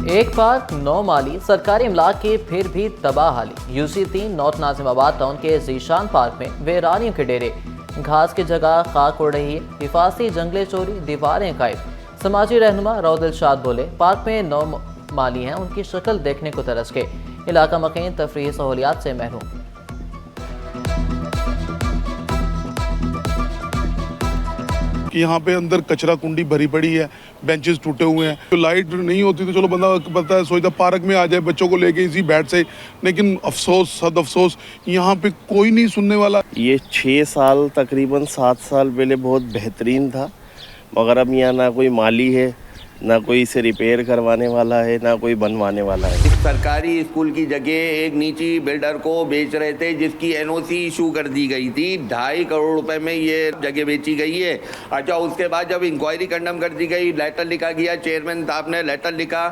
एक पार्क 9 माली सरकारी इमलाक की फिर भी तबाहाली। UC3 नॉर्थ नाजिमाबाद टाउन के जीशान पार्क में वेरानियों के डेरे, घास की जगह खाक उड़ रही है। हिफाजती जंगले चोरी, दीवारें गायब। समाजी रहनुमा राव दिलशाद बोले, पार्क में 9 माली हैं, उनकी शक्ल देखने को तरस के। इलाका मकीन तफरीही सहूलियात से महरूम। कि यहाँ पे अंदर कचरा कुंडी भरी पड़ी है, बेंचेस टूटे हुए हैं। तो लाइट नहीं होती तो चलो बंदा पता है सोचता पार्क में आ जाए बच्चों को लेके इसी बैठ से, लेकिन अफसोस सद अफसोस यहाँ पे कोई नहीं सुनने वाला। ये 6 साल तकरीबन 7 साल पहले बहुत बेहतरीन था, मगर अब यहाँ ना कोई माली है, ना कोई इसे रिपेयर करवाने वाला है, ना कोई बनवाने वाला है। इस सरकारी स्कूल की जगह एक निजी बिल्डर को बेच रहे थे, जिसकी NOC इशू कर दी गई थी। 2.5 करोड़ रुपए में ये जगह बेची गई है। अच्छा, उसके बाद जब इंक्वायरी कंडम कर दी गई, लेटर लिखा गया, चेयरमैन साहब ने लेटर लिखा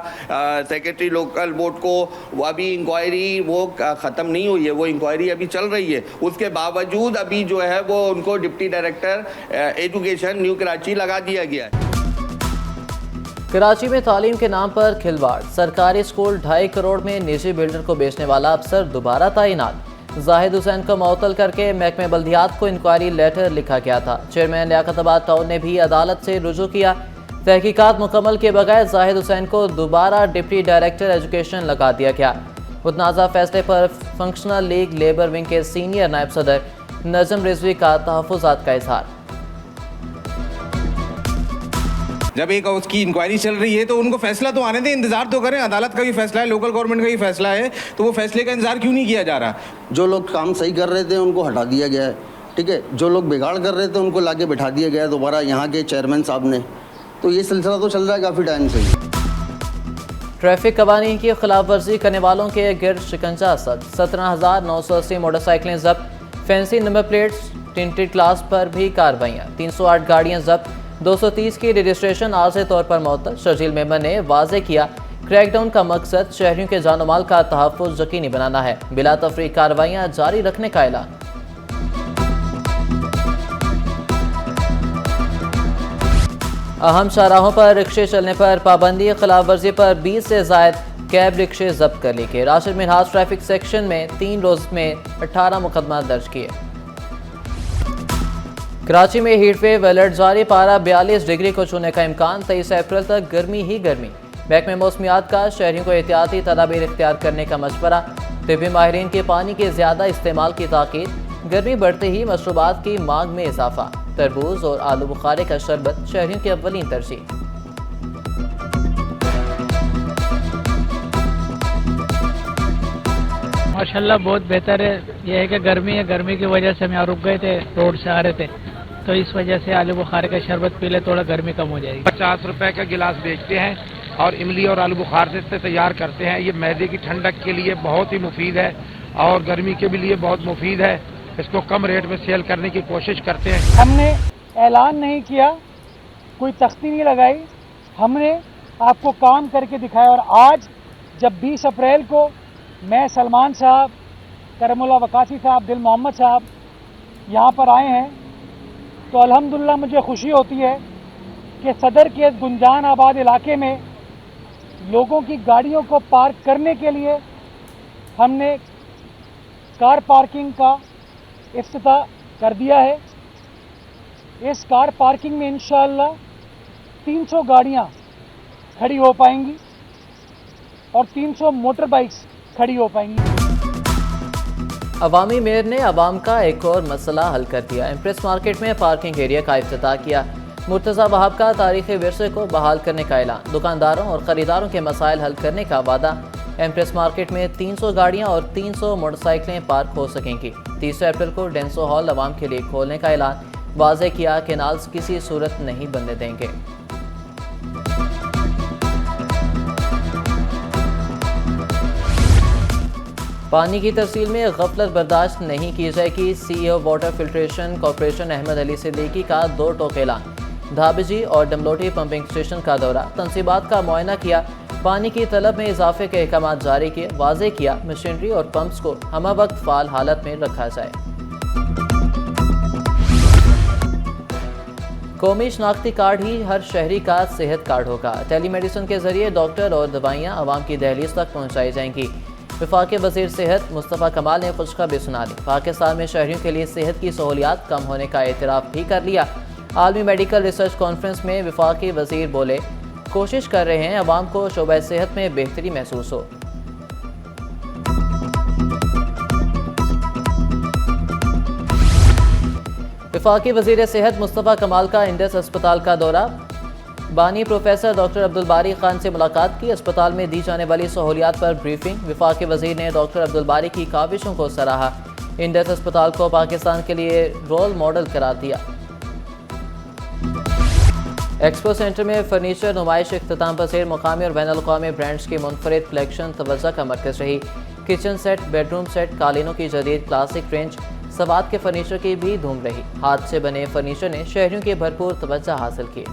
सेक्रेटरी लोकल बोर्ड को। वो अभी इंक्वायरी वो ख़त्म नहीं हुई है, वो इंक्वायरी अभी चल रही है। उसके बावजूद अभी जो है वो उनको deputy director education new Karachi लगा दिया गया है। कराची में तालीम के नाम पर खिलवाड़, सरकारी स्कूल 2.5 करोड़ में निजी बिल्डर को बेचने वाला अफसर दोबारा तैनात। जाहिद हुसैन को मुअत्तल करके महकमे बल्दियात को इंक्वायरी लेटर लिखा गया था। चेयरमैन लियाकताबाद टाउन ने भी अदालत से रुजू किया। तहकीकात मुकम्मल के बगैर जाहिद हुसैन को दोबारा डिप्टी डायरेक्टर एजुकेशन लगा दिया गया। मुतनाज़ा फैसले पर फंक्शनल लीग लेबर विंग के सीनियर नायब सदर नजम रिजवी का तहफ़्फ़ुज़ात का इजहार। जब एक उसकी इंक्वायरी चल रही है तो उनको फैसला तो आने दें, इंतजार तो करें। अदालत का भी फैसला है, लोकल गवर्नमेंट का भी फैसला है, तो वो फैसले का इंतजार क्यों नहीं किया जा रहा? जो लोग काम सही कर रहे थे उनको हटा दिया गया है, ठीक है। जो लोग बिगाड़ कर रहे थे उनको लाके बिठा दिया गया है दोबारा यहाँ के चेयरमैन साहब ने। तो ये सिलसिला तो चल रहा है काफ़ी टाइम से। ट्रैफिक कवानीन की खिलाफ वर्जी करने वालों के गिरद शिकंजा असद। 17,980 मोटरसाइकिलें जब्त, fancy number plates, tinted glass पर भी कार्रवाइयाँ। 308 गाड़ियाँ जब्त, 230 की रजिस्ट्रेशन आर्जी तौर पर मुअत्तल। शर्जील मेंबर ने वाज़े किया, क्रैकडाउन का मकसद शहरियों के जान माल का तहफ़्फ़ुज़ यकीनी बनाना है। बिला तफरीक कार्रवाइयाँ जारी रखने का ऐलान। अहम शाहराहों पर रिक्शे चलने पर पाबंदी, खिलाफ वर्जी पर 20 से ज़ायद कैब रिक्शे जब्त कर लिए गए। राशिद मिनहाज ट्रैफिक सेक्शन में 3 रोज़ में 18 मुकदमा दर्ज किए। कराची में हीट वेव अलर्ट जारी, पारा 42 डिग्री को छूने का इम्कान। 23 अप्रैल तक गर्मी ही गर्मी। महकमे मौसमियात का शहरियों को एहतियाती तदाबीर इख्तियार करने का मशवरा। तिब्बी माहिरीन के पानी के ज़्यादा इस्तेमाल की ताकीद। गर्मी बढ़ते ही मशरूबात की मांग में इजाफा। तरबूज और आलू बुखारे का शरबत शहरियों की अव्वलीन तरजीह। माशाल्लाह बहुत बेहतर है। यह है कि गर्मी है, गर्मी की वजह से हम यहाँ रुक गए थे, रोड से आ रहे थे, तो इस वजह से आलू बुखारे का शरबत पी ले, थोड़ा गर्मी कम हो जाएगी। 50 रुपए का गिलास बेचते हैं और इमली और आलू बुखार से इससे तैयार करते हैं। ये मैदे की ठंडक के लिए बहुत ही मुफीद है और गर्मी के भी लिए बहुत मुफीद है। इसको कम रेट में सेल करने की कोशिश करते हैं। हमने ऐलान नहीं किया, कोई तख्ती नहीं लगाई, हमने आपको काम करके दिखाया। और आज जब 20 अप्रैल को मैं, सलमान साहब, करमुल्ला वकासी साहब, दिल मोहम्मद साहब यहाँ पर आए हैं, तो अल्हम्दुलिल्लाह मुझे खुशी होती है कि सदर के गुंजान आबाद इलाके में लोगों की गाड़ियों को पार्क करने के लिए हमने कार पार्किंग का इफ्तिताह कर दिया है। इस कार पार्किंग में इंशाअल्लाह 300 गाड़ियाँ खड़ी हो पाएंगी और 300 मोटर बाइक्स खड़ी हो पाएंगी। अवामी मेयर ने अवाम का एक और मसला हल कर दिया। एम्प्रेस मार्केट में पार्किंग एरिया का इफ्तिताह किया। मुर्तज़ा वहाब का तारीख़ी विरसे को बहाल करने का ऐलान। दुकानदारों और ख़रीदारों के मसाइल हल करने का वादा। एम्प्रेस मार्केट में 300 गाड़ियाँ और 300 मोटरसाइकिलें पार्क हो सकेंगी। 30 अप्रैल को डेंसो हॉल अवाम के लिए खोलने का ऐलान। वाज़े किया कि नाल्स किसी सूरत नहीं बनने देंगे। पानी की तफसील में गफलत बर्दाश्त नहीं की जाएगी। CEO water filtration corporation Ahmed Ali Siddiqui का 2 टोक ऐलान। धाबिजी और डमलोटी पंपिंग स्टेशन का दौरा, तनसीबात का मुआयना किया। पानी की तलब में इजाफे के अहकाम जारी किए। वाज़े किया मशीनरी और पंप्स को हमा वक्त फाल हालत में रखा जाए। कौमी शनाख्ती कार्ड ही हर शहरी का सेहत कार्ड होगा। टेलीमेडिसिन के जरिए डॉक्टर और दवाइयाँ आवाम की दहलीज तक पहुँचाई जाएंगी। वफाकी वज़ीर सेहत मुस्तफ़ा कमाल ने खुशखबरी सुना दी। पाकिस्तान में शहरियों के लिए सेहत की सहूलियात कम होने का एतराफ़ भी कर लिया। आलमी मेडिकल रिसर्च कॉन्फ्रेंस में वफाकी वज़ीर बोले, कोशिश कर रहे हैं आवाम को शोबा सेहत में बेहतरी महसूस हो। वफाकी वज़ीर सेहत मुस्तफ़ा कमाल का इंडस अस्पताल का दौरा। बानी प्रोफेसर डॉक्टर अब्दुल बारी खान से मुलाकात की। अस्पताल में दी जाने वाली सहूलियात पर ब्रीफिंग। वफाकी वज़ीर ने डॉक्टर अब्दुल बारी की काविशों को सराहा। इंडस अस्पताल को पाकिस्तान के लिए रोल मॉडल करार दिया। एक्सपो सेंटर में फर्नीचर नुमाइश इख्तिताम पसीर। मुकामी और बैनुल-अक़वामी ब्रांड्स की मुनफरिद कलेक्शन तवज्जो का मरकज़ रही। किचन सेट, बेडरूम सेट, कालीनों की जदीद क्लासिक रेंज, सवात के फर्नीचर की भी धूम रही। हाथ से बने फर्नीचर ने शहरियों की भरपूर तवज्जो हासिल की।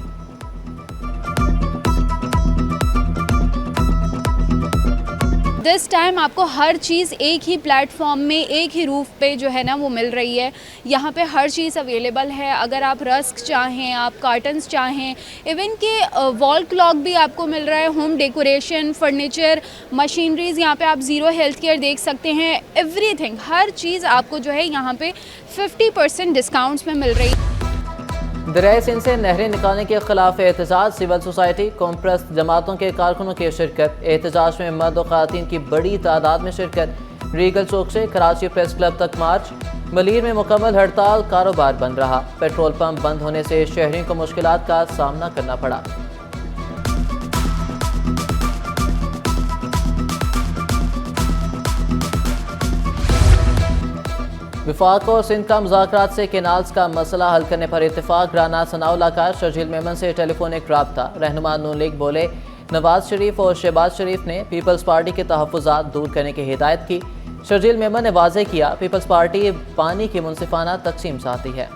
दिस टाइम आपको हर चीज़ एक ही प्लेटफॉर्म में, एक ही रूफ पे जो है ना वो मिल रही है। यहाँ पे हर चीज़ अवेलेबल है। अगर आप रस्क चाहें, आप कार्टन्स चाहें, इवन के वॉल क्लॉक भी आपको मिल रहा है। होम डेकोरेशन, फर्नीचर, मशीनरीज़, यहाँ पे आप ज़ीरो हेल्थ केयर देख सकते हैं। एवरीथिंग, हर चीज़ आपको जो है यहाँ पे 50% डिस्काउंट्स में मिल रही है। दरियाए सिंध से नहरें निकालने के खिलाफ एहतजाज। सिविल सोसाइटी, कॉमप्रस्त जमातों के कारकुनों की शिरकत। एहतजाज में मर्द और ख़वातीन की बड़ी तादाद में शिरकत। रीगल चौक से कराची प्रेस क्लब तक मार्च। मलीर में मुकम्मल हड़ताल, कारोबार बंद रहा। पेट्रोल पंप बंद होने से शहरियों को मुश्किलात का सामना करना पड़ा। विफाक और सिंध का मुज़ाकरात से केनाल्स का मसला हल करने पर इत्तेफाक। राना सनाउल्लाह का शर्जील मेमन से टेलीफोनिक राब्ता। रहनुमा नून लीग बोले, नवाज शरीफ और शहबाज शरीफ ने पीपल्स पार्टी के तहफ़्फ़ुज़ात दूर करने की हिदायत की। शर्जील मेमन ने वाज़ेह किया, पीपल्स पार्टी पानी की मुनसिफाना तकसीम चाहती है।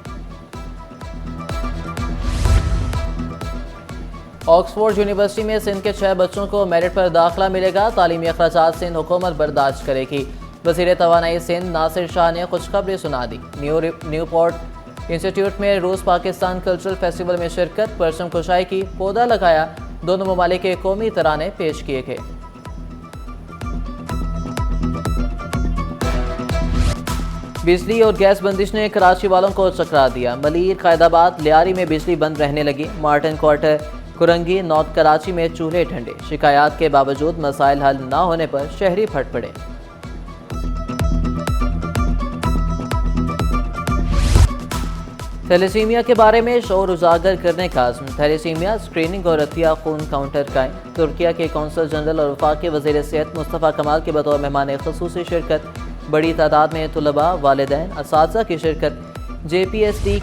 ऑक्सफोर्ड यूनिवर्सिटी में सिंध के 6 बच्चों को मेरिट पर दाखिला मिलेगा। तालीमी अखराजात सिंध हुकूमत बर्दाश्त करेगी। वज़ीर तवानाई सिंध नासिर शाह ने खुशखबरी सुना दी। न्यूपोर्ट इंस्टीट्यूट में रूस पाकिस्तान कल्चरल फेस्टिवल में शिरकत, परचम कुशाई की, पौधा लगाया। दोनों ममालिक के कौमी तराने पेश किए गए। बिजली और गैस बंदिश ने कराची वालों को चकरा दिया। मलीर, कैदाबाद, लियारी में बिजली बंद रहने लगी। Martin quarter, Korangi, north Karachi में चूल्हे ठंडे। शिकायत के बावजूद मसाइल हल न होने पर शहरी फट पड़े। थैलेसीमिया के बारे में शोर उजागर करने का आज़म। थैलेसीमिया स्क्रीनिंग और अतिया खून काउंटर कायम। तुर्किया के कौंसल जनरल और वफाकी वज़ीर सेहत मुस्तफ़ा कमाल के बतौर मेहमान ख़ुसूसी शिरकत। बड़ी तादाद में तुलबा, वालिदैन, असातिज़ा की शिरकत। JPSD